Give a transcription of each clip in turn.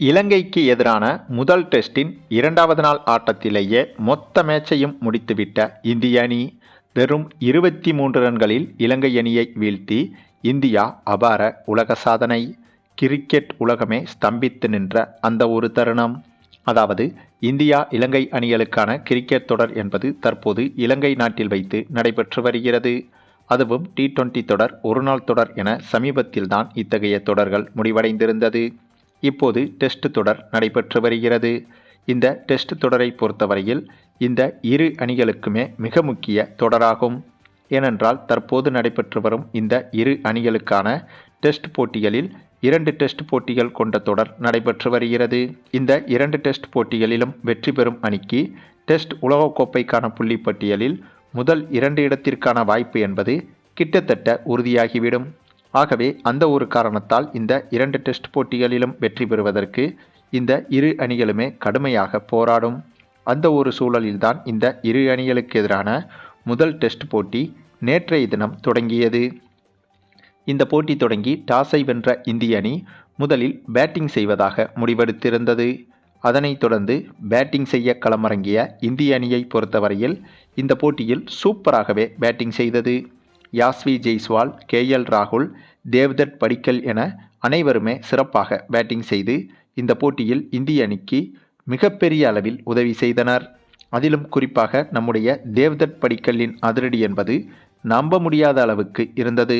இலங்கைக்கு எதிரான முதல் டெஸ்டின் இரண்டாவது நாள் ஆட்டத்திலேயே மொத்த மேட்சையும் முடித்துவிட்ட இந்திய அணி வெறும் 23 ரன்களில் இலங்கை அணியை வீழ்த்தி இந்தியா அபார உலக சாதனை. கிரிக்கெட் உலகமே ஸ்தம்பித்து நின்ற அந்த ஒரு தருணம். அதாவது இந்தியா இலங்கை அணிகளுக்கான கிரிக்கெட் தொடர் என்பது தற்போது இலங்கை நாட்டில் வைத்து நடைபெற்று வருகிறது. அதுவும் T20 தொடர், ஒருநாள் தொடர் என சமீபத்தில்தான் இத்தகைய தொடர்கள் முடிவடைந்திருந்தது. இப்போது டெஸ்ட் தொடர் நடைபெற்று வருகிறது. இந்த டெஸ்ட் தொடரை பொறுத்தவரையில் இந்த இரு அணிகளுக்குமே மிக முக்கிய தொடராகும். ஏனென்றால் தற்போது நடைபெற்று வரும் இந்த இரு அணிகளுக்கான டெஸ்ட் போட்டிகளில் 2 டெஸ்ட் போட்டிகள் கொண்ட தொடர் நடைபெற்று வருகிறது. இந்த 2 டெஸ்ட் போட்டிகளிலும் வெற்றி பெறும் அணிக்கு டெஸ்ட் உலகக்கோப்பைக்கான புள்ளிப்பட்டியலில் முதல் 2 இடத்திற்கான வாய்ப்பு என்பது கிட்டத்தட்ட உறுதியாகிவிடும். ஆகவே அந்த ஒரு காரணத்தால் இந்த 2 டெஸ்ட் போட்டிகளிலும் வெற்றி பெறுவதற்கு இந்த இரு அணிகளுமே கடுமையாக போராடும். அந்த ஒரு சூழலில்தான் இந்த இரு அணிகளுக்கு எதிரான முதல் டெஸ்ட் போட்டி நேற்றைய தினம் தொடங்கியது. இந்த போட்டி தொடங்கி டாஸை வென்ற இந்திய அணி முதலில் பேட்டிங் செய்வதாக முடிவெடுத்திருந்தது. அதனைத் தொடர்ந்து பேட்டிங் செய்ய களமிறங்கிய இந்திய அணியை பொறுத்தவரையில் இந்த போட்டியில் சூப்பராகவே பேட்டிங் செய்தது. யாஸ்வி ஜெய்ஸ்வால், KL ராகுல், தேவ்தத் படிக்கல் என அனைவருமே சிறப்பாக பேட்டிங் செய்து இந்த போட்டியில் இந்திய அணிக்கு மிகப்பெரிய அளவில் உதவி செய்தனர். அதிலும் குறிப்பாக நம்முடைய தேவ்தத் படிக்கலின் அதிரடி என்பது நம்ப முடியாத அளவுக்கு இருந்தது.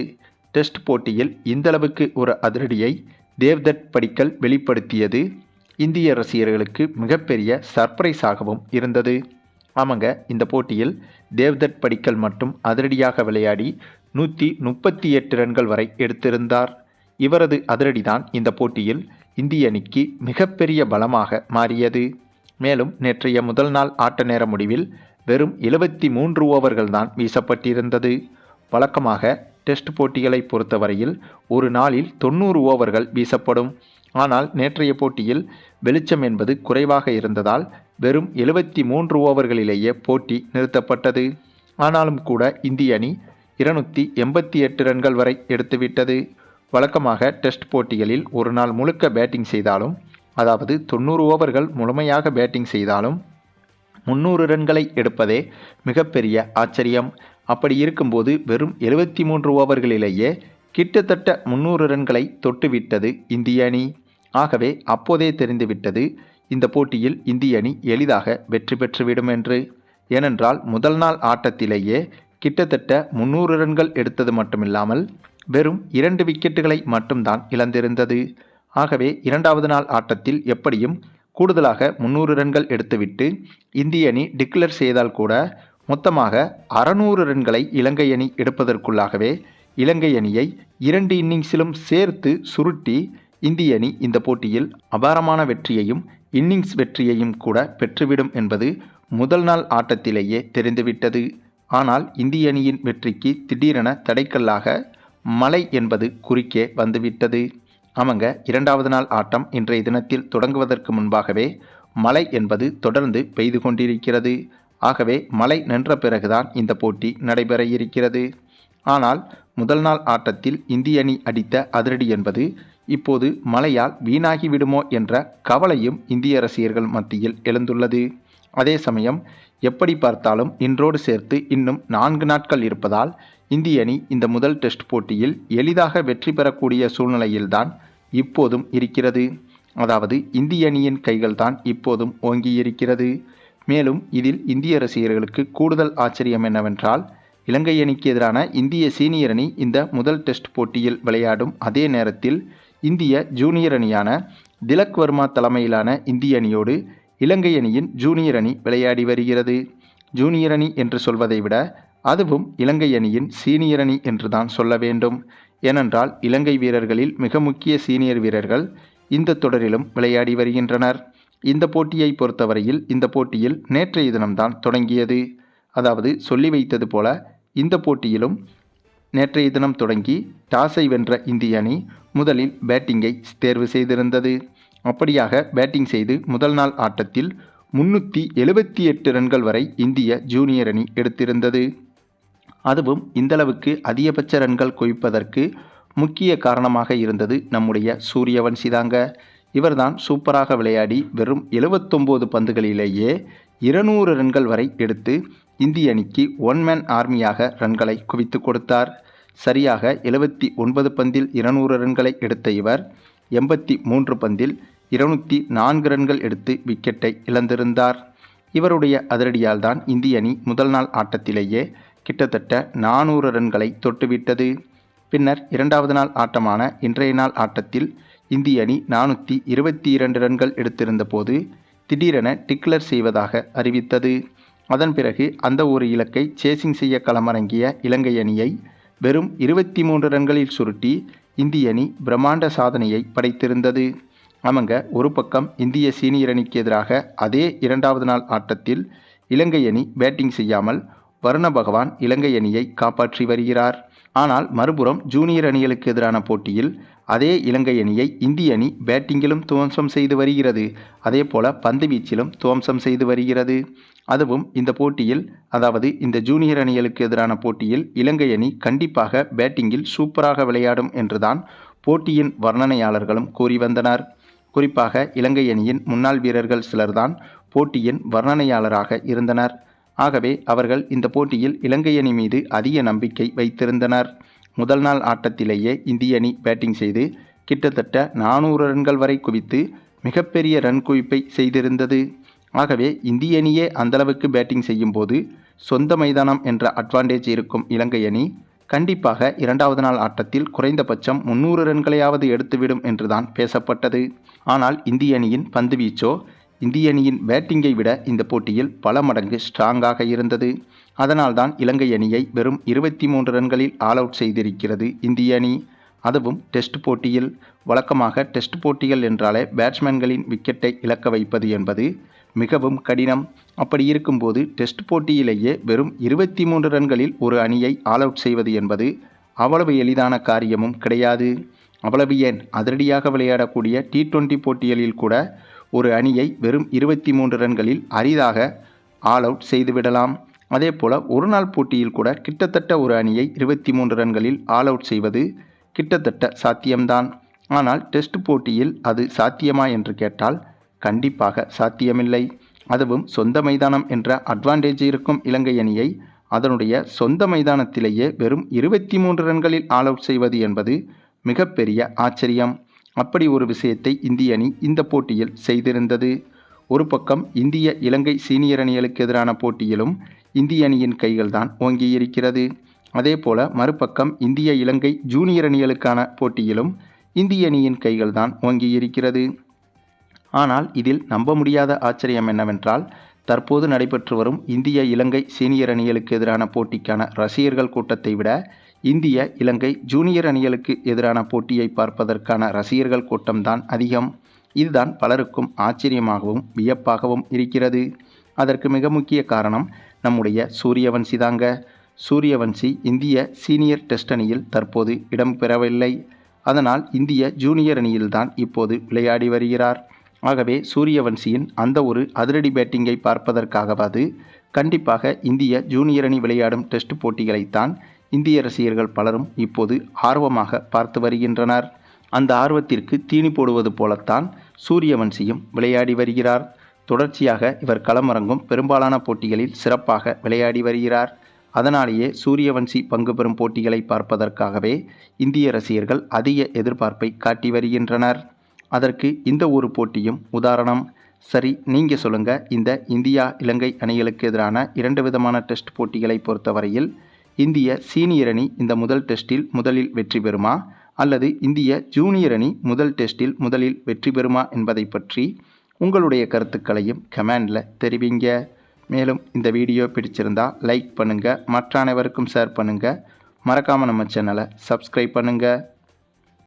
டெஸ்ட் போட்டியில் இந்தளவுக்கு ஒரு அதிரடியை தேவ்தத் படிக்கல் வெளிப்படுத்தியது இந்திய ரசிகர்களுக்கு மிகப்பெரிய சர்ப்ரைஸாகவும் இருந்தது. ஆமாங்க, இந்த போட்டியில் தேவ்தத் படிக்கல் மட்டும் அதிரடியாக விளையாடி 138 ரன்கள் வரை எடுத்திருந்தார். இவரது அதிரடிதான் இந்த போட்டியில் இந்திய அணிக்கு மிகப்பெரிய பலமாக மாறியது. மேலும் நேற்றைய முதல் நாள் ஆட்ட நேர முடிவில் வெறும் 73 ஓவர்கள் தான் வீசப்பட்டிருந்தது. வழக்கமாக டெஸ்ட் போட்டிகளை பொறுத்தவரையில் ஒரு நாளில் 90 ஓவர்கள் வீசப்படும். ஆனால் நேற்றைய போட்டியில் வெளிச்சம் என்பது குறைவாக இருந்ததால் வெறும் 73 ஓவர்களிலேயே போட்டி நிறுத்தப்பட்டது. ஆனாலும் கூட இந்திய அணி 288 ரன்கள் வரை எடுத்துவிட்டது. வழக்கமாக டெஸ்ட் போட்டிகளில் ஒரு நாள் முழுக்க பேட்டிங் செய்தாலும், அதாவது 90 ஓவர்கள் முழுமையாக பேட்டிங் செய்தாலும் 300 ரன்களை எடுப்பதே மிகப்பெரிய ஆச்சரியம். அப்படி இருக்கும்போது வெறும் 73 ஓவர்களிலேயே கிட்டத்தட்ட 300 ரன்களை தொட்டுவிட்டது இந்திய அணி. ஆகவே அப்போதே தெரிந்துவிட்டது இந்த போட்டியில் இந்திய அணி எளிதாக வெற்றி பெற்றுவிடும் என்று. ஏனென்றால் முதல் நாள் ஆட்டத்திலேயே கிட்டத்தட்ட 300 ரன்கள் எடுத்தது மட்டுமில்லாமல் வெறும் 2 விக்கெட்டுகளை மட்டும்தான் இழந்திருந்தது. ஆகவே இரண்டாவது நாள் ஆட்டத்தில் எப்படியும் கூடுதலாக 300 ரன்கள் எடுத்துவிட்டு இந்திய அணி டிக்ளேர் செய்தால் கூட மொத்தமாக 600 ரன்களை இலங்கை அணி எடுப்பதற்குள்ளாகவே இலங்கை அணியை 2 இன்னிங்ஸிலும் சேர்த்து சுருட்டி இந்திய அணி இந்த போட்டியில் அபாரமான வெற்றியையும் இன்னிங்ஸ் வெற்றியையும் கூட பெற்றுவிடும் என்பது முதல் நாள் ஆட்டத்திலேயே தெரிந்துவிட்டது. ஆனால் இந்திய அணியின் வெற்றிக்கு திடீரென தடைக்கல்லாக மழை என்பது குறுக்கே வந்துவிட்டது. ஆமாங்க, இரண்டாவது நாள் ஆட்டம் இன்றைய தினத்தில் தொடங்குவதற்கு முன்பாகவே மழை என்பது தொடர்ந்து பெய்து கொண்டிருக்கிறது. ஆகவே மழை நின்ற பிறகுதான் இந்த போட்டி நடைபெற இருக்கிறது. ஆனால் முதல் நாள் ஆட்டத்தில் இந்திய அணி அடித்த அதிரடி என்பது இப்போது மழையால் வீணாகிவிடுமோ என்ற கவலையும் இந்திய ரசிகர்கள் மத்தியில் எழுந்துள்ளது. அதே சமயம் எப்படி பார்த்தாலும் இன்றோடு சேர்த்து இன்னும் 4 நாட்கள் இருப்பதால் இந்திய அணி இந்த முதல் டெஸ்ட் போட்டியில் எளிதாக வெற்றி பெறக்கூடிய சூழ்நிலையில்தான் இப்போதும் இருக்கிறது. அதாவது இந்திய அணியின் கைகள்தான் இப்போதும் ஓங்கியிருக்கிறது. மேலும் இதில் இந்திய ரசிகர்களுக்கு கூடுதல் ஆச்சரியம் என்னவென்றால், இலங்கை அணிக்கு எதிரான இந்திய சீனியர் அணி இந்த முதல் டெஸ்ட் போட்டியில் விளையாடும் அதே நேரத்தில் இந்திய ஜூனியர் அணியான திலக் வர்மா தலைமையிலான இந்திய அணியோடு இலங்கை அணியின் ஜூனியர் அணி விளையாடி வருகிறது. ஜூனியர் அணி என்று சொல்வதை விட அதுவும் இலங்கை அணியின் சீனியர் அணி என்றுதான் சொல்ல வேண்டும். ஏனென்றால் இலங்கை வீரர்களில் மிக முக்கிய சீனியர் வீரர்கள் இந்த தொடரிலும் விளையாடி வருகின்றனர். இந்த போட்டியை பொறுத்தவரையில் இந்த போட்டியில் நேற்றைய தினம்தான் தொடங்கியது. அதாவது சொல்லி வைத்தது போல இந்த போட்டியிலும் நேற்றைய தினம் தொடங்கி டாஸை வென்ற இந்திய அணி முதலில் பேட்டிங்கை தேர்வு செய்திருந்தது. அப்படியாக பேட்டிங் செய்து முதல் நாள் ஆட்டத்தில் 378 ரன்கள் வரை இந்திய ஜூனியர் அணி எடுத்திருந்தது. அதுவும் இந்தளவுக்கு அதிகபட்ச ரன்கள் குவிப்பதற்கு முக்கிய காரணமாக இருந்தது நம்முடைய சூரியவன்சி தாங்க. இவர்தான் சூப்பராக விளையாடி வெறும் 79 பந்துகளிலேயே 200 ரன்கள் வரை எடுத்து இந்திய அணிக்கு ஒன் மேன் ஆர்மியாக ரன்களை குவித்து கொடுத்தார். சரியாக 79 பந்தில் 200 ரன்களை எடுத்த இவர் 83 பந்தில் 204 ரன்கள் எடுத்து விக்கெட்டை இழந்திருந்தார். இவருடைய அதிரடியால் தான் இந்திய அணி முதல் நாள் ஆட்டத்திலேயே கிட்டத்தட்ட 400 ரன்களை தொட்டுவிட்டது. பின்னர் இரண்டாவது நாள் ஆட்டமான இன்றைய நாள் ஆட்டத்தில் இந்திய அணி 422 ரன்கள் எடுத்திருந்த போது திடீரென டிக்ளர் செய்வதாக அறிவித்தது. அதன் பிறகு அந்த ஒரு இலக்கை சேசிங் செய்ய களமிறங்கிய இலங்கை அணியை வெறும் 23 ரன்களில் சுருட்டி இந்திய அணி பிரம்மாண்ட சாதனையை படைத்திருந்தது. ஆமாங்க, ஒரு பக்கம் இந்திய சீனியர் அணிக்கு எதிராக அதே இரண்டாவது நாள் ஆட்டத்தில் இலங்கை அணி பேட்டிங் செய்யாமல் வருண பகவான் இலங்கை அணியை காப்பாற்றி வருகிறார். ஆனால் மறுபுறம் ஜூனியர் அணிகளுக்கு எதிரான போட்டியில் அதே இலங்கை அணியை இந்திய அணி பேட்டிங்கிலும் துவம்சம் செய்து வருகிறது. அதே போல பந்து வீச்சிலும் துவம்சம் செய்து வருகிறது. அதுவும் இந்த போட்டியில், அதாவது இந்த ஜூனியர் அணிகளுக்கு எதிரான போட்டியில் இலங்கை அணி கண்டிப்பாக பேட்டிங்கில் சூப்பராக விளையாடும் என்றுதான் போட்டியின் வர்ணனையாளர்களும் கூறி வந்தனர். குறிப்பாக இலங்கை அணியின் முன்னாள் வீரர்கள் சிலர்தான் போட்டியின் வர்ணனையாளராக இருந்தனர். ஆகவே அவர்கள் இந்த போட்டியில் இலங்கை அணி மீது அதிக நம்பிக்கை வைத்திருந்தனர். முதல் நாள் ஆட்டத்திலேயே இந்திய அணி பேட்டிங் செய்து கிட்டத்தட்ட 400 ரன்கள் வரை குவித்து மிகப்பெரிய ரன் குவிப்பை செய்திருந்தது. ஆகவே இந்திய அணியே அந்தளவுக்கு பேட்டிங் செய்யும் போது சொந்த மைதானம் என்ற அட்வான்டேஜ் இருக்கும் இலங்கை அணி கண்டிப்பாக இரண்டாவது நாள் ஆட்டத்தில் குறைந்தபட்சம் 300 ரன்களையாவது எடுத்துவிடும் என்றுதான் பேசப்பட்டது. ஆனால் இந்திய அணியின் பந்து வீச்சோ இந்திய அணியின் பேட்டிங்கை விட இந்த போட்டியில் பல மடங்கு ஸ்ட்ராங்காக இருந்தது. அதனால்தான் இலங்கை அணியை வெறும் 23 ரன்களில் ஆல் அவுட் செய்திருக்கிறது இந்திய அணி. அதுவும் டெஸ்ட் போட்டியில். வழக்கமாக டெஸ்ட் போட்டிகள் என்றாலே பேட்ஸ்மேன்களின் விக்கெட்டை இழக்க வைப்பது என்பது மிகவும் கடினம். அப்படி இருக்கும்போது டெஸ்ட் போட்டியிலேயே வெறும் 23 ரன்களில் ஒரு அணியை ஆல் அவுட் செய்வது என்பது அவ்வளவு எளிதான காரியமும் கிடையாது. அவ்வளவு ஏன், அதிரடியாக விளையாடக்கூடிய T20 போட்டிகளில் கூட ஒரு அணியை வெறும் 23 ரன்களில் அரிதாக ஆல் அவுட் செய்துவிடலாம். அதே போல் ஒரு நாள் போட்டியில் கூட கிட்டத்தட்ட ஒரு அணியை 23 ரன்களில் ஆல் அவுட் செய்வது கிட்டத்தட்ட சாத்தியம்தான். ஆனால் டெஸ்ட் போட்டியில் அது சாத்தியமா என்று கேட்டால் கண்டிப்பாக சாத்தியமில்லை. அதுவும் சொந்த மைதானம் என்ற அட்வான்டேஜ் இருக்கும் இலங்கை அணியை அதனுடைய சொந்த மைதானத்திலேயே வெறும் 23 ரன்களில் ஆல் அவுட் செய்வது என்பது மிகப்பெரிய ஆச்சரியம். அப்படி ஒரு விஷயத்தை இந்திய அணி இந்த போட்டியில் செய்திருந்தது. ஒரு பக்கம் இந்திய இலங்கை சீனியர் அணிகளுக்கு எதிரான போட்டியிலும் இந்திய அணியின் கைகள்தான் ஓங்கியிருக்கிறது. அதே போல மறுபக்கம் இந்திய இலங்கை ஜூனியர் அணிகளுக்கான போட்டியிலும் இந்திய அணியின் கைகள்தான் ஓங்கியிருக்கிறது. ஆனால் இதில் நம்ப முடியாத ஆச்சரியம் என்னவென்றால், தற்போது நடைபெற்று வரும் இந்திய இலங்கை சீனியர் அணிகளுக்கு எதிரான போட்டிக்கான ரசிகர்கள் கூட்டத்தை விட இந்திய இலங்கை ஜூனியர் அணிகளுக்கு எதிரான போட்டியை பார்ப்பதற்கான ரசிகர்கள் கூட்டம்தான் அதிகம். இதுதான் பலருக்கும் ஆச்சரியமாகவும் வியப்பாகவும் இருக்கிறது. அதற்கு மிக முக்கிய காரணம் நம்முடைய சூரியவன்சி தாங்க. சூரியவன்சி இந்திய சீனியர் டெஸ்ட் அணியில் தற்போது இடம் பெறவில்லை. அதனால் இந்திய ஜூனியர் அணியில்தான் இப்போது விளையாடி வருகிறார். ஆகவே சூரியவன்சியின் அந்த ஒரு அதிரடி பேட்டிங்கை பார்ப்பதற்காகவாது கண்டிப்பாக இந்திய ஜூனியர் அணி விளையாடும் டெஸ்ட் போட்டிகளைத்தான் இந்திய ரசிகர்கள் பலரும் இப்போது ஆர்வமாக பார்த்து வருகின்றனர். அந்த ஆர்வத்திற்கு தீனி போடுவது போலத்தான் சூரியவன்சியும் விளையாடி வருகிறார். தொடர்ச்சியாக இவர் களமிறங்கும் பெரும்பாலான போட்டிகளில் சிறப்பாக விளையாடி வருகிறார். அதனாலேயே சூரியவன்சி பங்கு பெறும் போட்டிகளை பார்ப்பதற்காகவே இந்திய ரசிகர்கள் அதிக எதிர்பார்ப்பை காட்டி வருகின்றனர். அதற்கு இந்த ஒரு போட்டியும் உதாரணம். சரி, நீங்கள் சொல்லுங்கள், இந்த இந்தியா இலங்கை அணிகளுக்கு எதிரான 2 விதமான டெஸ்ட் போட்டிகளை பொறுத்தவரையில் இந்திய சீனியர் அணி இந்த முதல் டெஸ்டில் முதலில் வெற்றி பெறுமா, அல்லது இந்திய ஜூனியர் அணி முதல் டெஸ்டில் முதலில் வெற்றி பெறுமா என்பதை பற்றி உங்களுடைய கருத்துக்களையும் கமெண்டில் தெரிவிங்க. மேலும் இந்த வீடியோ பிடிச்சிருந்தா லைக் பண்ணுங்கள், மற்ற அனைவருக்கும் ஷேர் பண்ணுங்கள், மறக்காமல் நம்ம சேனலை சப்ஸ்கிரைப் பண்ணுங்கள்.